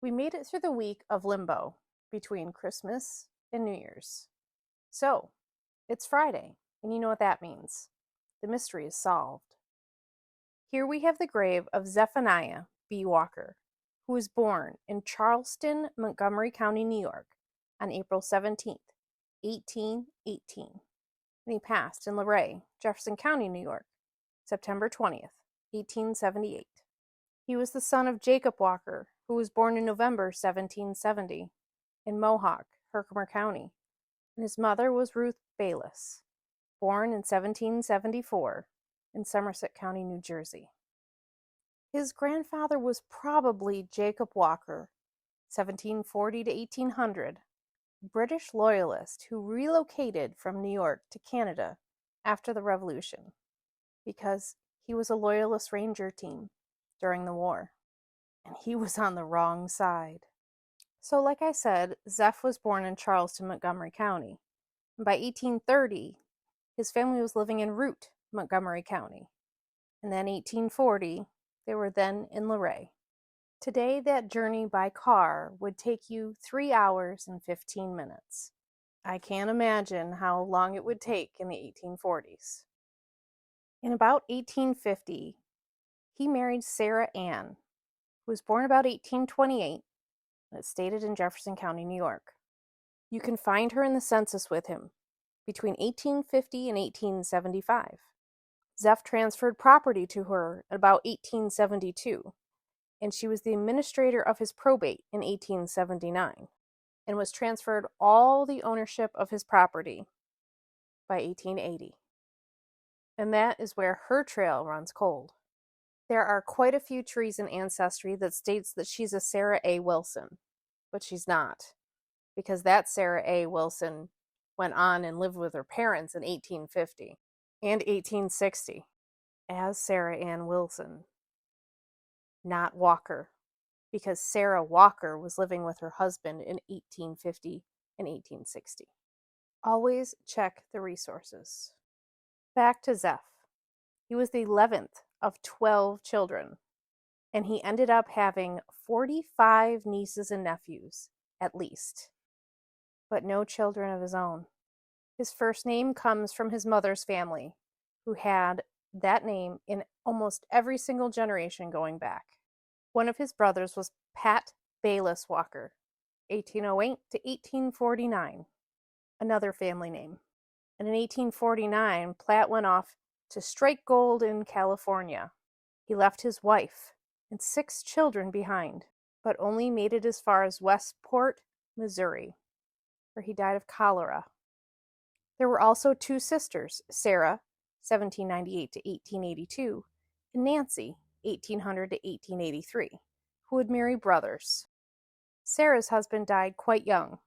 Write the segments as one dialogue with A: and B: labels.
A: We made it through the week of limbo between Christmas and New Year's. So, it's Friday, and you know what that means. The mystery is solved. Here we have the grave of Zephaniah Walker, who was born in Charleston, Montgomery County, New York, on April 17th, 1818. And he passed in Luray, Jefferson County, New York, September 20th, 1878. He was the son of Jacob Walker, who was born in November 1770 in Mohawk, Herkimer County, and his mother was Ruth Bayless, born in 1774 in Somerset County, New Jersey. His grandfather was probably Jacob Walker, 1740 to 1800, British loyalist who relocated from New York to Canada after the Revolution because he was a Loyalist Ranger team during the war, and he was on the wrong side. So like I said, Zeph was born in Charleston, Montgomery County. And by 1830, his family was living in Root, Montgomery County. And then 1840, they were then in Luray. Today, that journey by car would take you 3 hours and 15 minutes. I can't imagine how long it would take in the 1840s. In about 1850, he married Sarah Ann, who was born about 1828, and it's stated in Jefferson County, New York. You can find her in the census with him between 1850 and 1875. Zeph transferred property to her in about 1872, and she was the administrator of his probate in 1879, and was transferred all the ownership of his property by 1880. And that is where her trail runs cold. There are quite a few trees in Ancestry that states that she's a Sarah A. Wilson, but she's not, because that Sarah A. Wilson went on and lived with her parents in 1850 and 1860 as Sarah Ann Wilson, not Walker, because Sarah Walker was living with her husband in 1850 and 1860. Always check the resources. Back to Zeph. He was the 11th of 12 children, and he ended up having 45 nieces and nephews, at least, but no children of his own. His first name comes from his mother's family, who had that name in almost every single generation going back. One of his brothers was Pat Bayless Walker, 1808 to 1849, another family name. And in 1849, Platt went off to strike gold in California. He left his wife and 6 children behind, but only made it as far as Westport, Missouri, where he died of cholera. There were also 2 sisters, Sarah, 1798 to 1882, and Nancy, 1800 to 1883, who would marry brothers. Sarah's husband died quite young,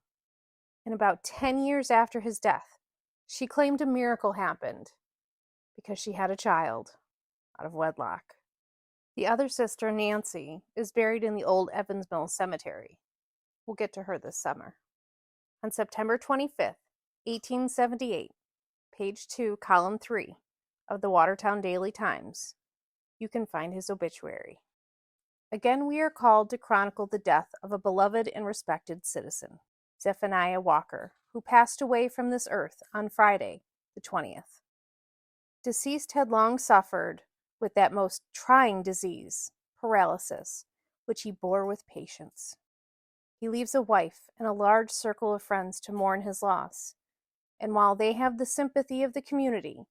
A: and about 10 years after his death, she claimed a miracle happened because she had a child out of wedlock. The other sister, Nancy, is buried in the old Evans Mills Cemetery. We'll get to her this summer. On September 25th, 1878, page 2, column 3 of the Watertown Daily Times, you can find his obituary. Again, we are called to chronicle the death of a beloved and respected citizen, Zephaniah Walker, who passed away from this earth on Friday, the 20th. Deceased had long suffered with that most trying disease, paralysis, which he bore with patience. He leaves a wife and a large circle of friends to mourn his loss, and while they have the sympathy of the community,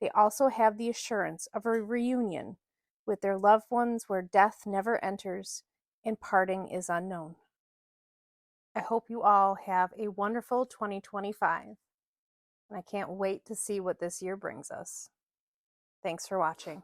A: they also have the assurance of a reunion with their loved ones where death never enters and parting is unknown. I hope you all have a wonderful 2025, and I can't wait to see what this year brings us. Thanks for watching.